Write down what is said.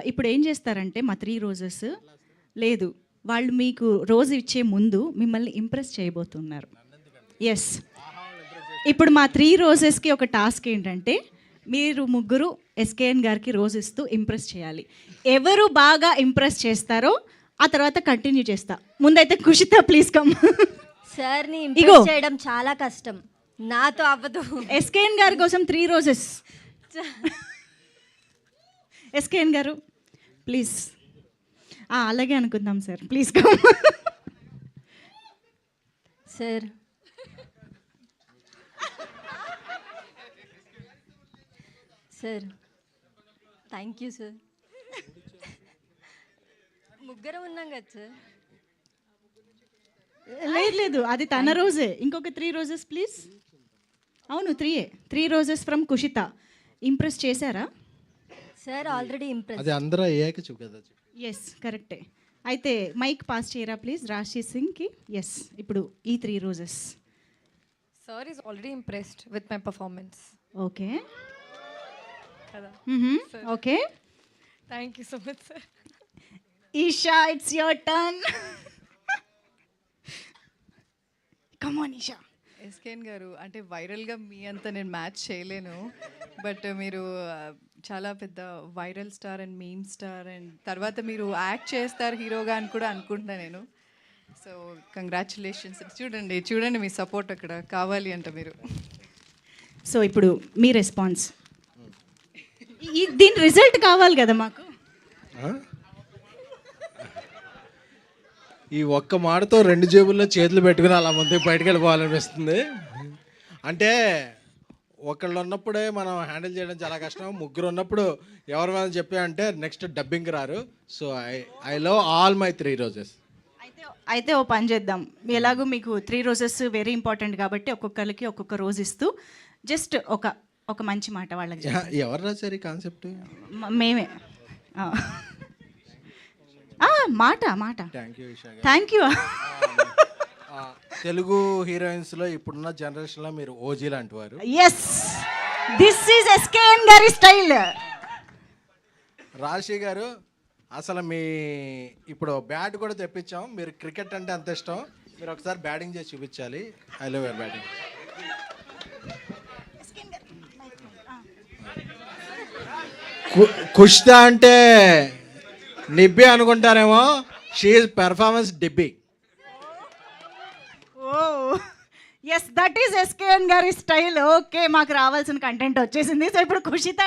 ఇప్పుడు ఏం చేస్తారంటే మా 3 రోజెస్ లేదు. వాళ్ళు మీకు రోజు ఇచ్చే ముందు మిమ్మల్ని ఇంప్రెస్ చేయబోతున్నారు. యెస్. ఇప్పుడు మా 3 రోజెస్‌కి ఒక టాస్క్ ఏంటంటే, మీరు ముగ్గురు ఎస్‌కేఎన్ గారికి రోజ్ ఇస్తూ ఇంప్రెస్ చేయాలి. ఎవరు బాగా ఇంప్రెస్ చేస్తారో ఆ తర్వాత కంటిన్యూ చేస్తా. ముందైతే కుషిత ప్లీజ్ కమ్. సార్‌ని ఇగో. ఇంప్రెస్ చేయడం చాలా కష్టం. నాతో అవ్వదు. ఎస్‌కేఎన్ గారి కోసం 3 రోజెస్. ఎస్‌కేఎన్ గారు ప్లీజ్. అలాగే అనుకుందాం sir. Please come. Sir sir thank you sir. ముగ్గురం ఉన్నాం కదా సార్. లేదు లేదు, అది తన రోజే. ఇంకొక 3 రోజెస్ ప్లీజ్. అవును 3 రోజెస్ ఫ్రమ్ కుషిత. ఇంప్రెస్ చేశారా? Sir already impress. అది అందరూ అయ్యాక కదా. ఎస్ కరెక్టే. అయితే మైక్ పాస్ చేయరా ప్లీజ్ రాశి సింగ్కి. ఎస్ ఇప్పుడు ఈ 3 roses. Sir is already impressed with my performance. Okay Kada. Okay. Thank you so much, sir. Eesha it's your turn. Come on Eesha. SKN గారు, అంటే వైరల్గా మీ అంతా నేను మ్యాచ్ చేయలేను, బట్ మీరు చాలా పెద్ద viral star and meme star, and తర్వాత మీరు యాక్ట్ చేస్తారు హీరోగా అని కూడా అనుకుంటున్నా నేను. So congratulations. చూడండి చూడండి మీ సపోర్ట్ అక్కడ కావాలి అంట మీరు. సో ఇప్పుడు మీ రెస్పాన్స్. దీని రిజల్ట్ కావాలి కదా మాకు. ఈ ఒక్క మాటతో 2 జేబుల్లో చేతులు పెట్టుకుని అలా ముందుకు బయటకు వెళ్ళిపోవాలనిపిస్తుంది. అంటే ఒకళ్ళు ఉన్నప్పుడే మనం హ్యాండిల్ చేయడం చాలా కష్టం. ముగ్గురు ఉన్నప్పుడు ఎవరి మీద చెప్పామంటే నెక్స్ట్ డబ్బింగ్ రారు. So I love all my 3 roses. అయితే ఓ పని చేద్దాం. ఎలాగో మీకు 3 రోజెస్ వెరీ ఇంపార్టెంట్ కాబట్టి ఒక్కొక్కరికి ఒక్కొక్క రోజు ఇస్తూ జస్ట్ ఒక మంచి మాట వాళ్ళకి. ఎవరు రాశారు ఈ కాన్సెప్ట్? మేమే. మాట థ్యాంక్ యూ ఈషా గారు. Thank you. తెలుగు హీరోయిన్స్లో ఇప్పుడున్న జనరేషన్లో మీరు ఓజీ లాంటి వారు. ఎస్ దిస్ ఈజ్ ఎస్కేఎన్ గారి స్టైల్. రాశి గారు, అసలు మీ ఇప్పుడు బ్యాట్ కూడా తెప్పించాం. మీరు క్రికెట్ అంటే అంత ఇష్టం. మీరు ఒకసారి బ్యాటింగ్ చేసి చూపించాలి. I love your batting. కుష్తా అంటే నిబ్బి అనుకుంటారేమో. షీఈ్ పెర్ఫార్మెన్స్ డిబ్బి. Oh yes that is SKN గారి స్టైల్. ఓకే మాకు రావాల్సిన కంటెంట్ వచ్చేసింది. సో ఇప్పుడు కుషిత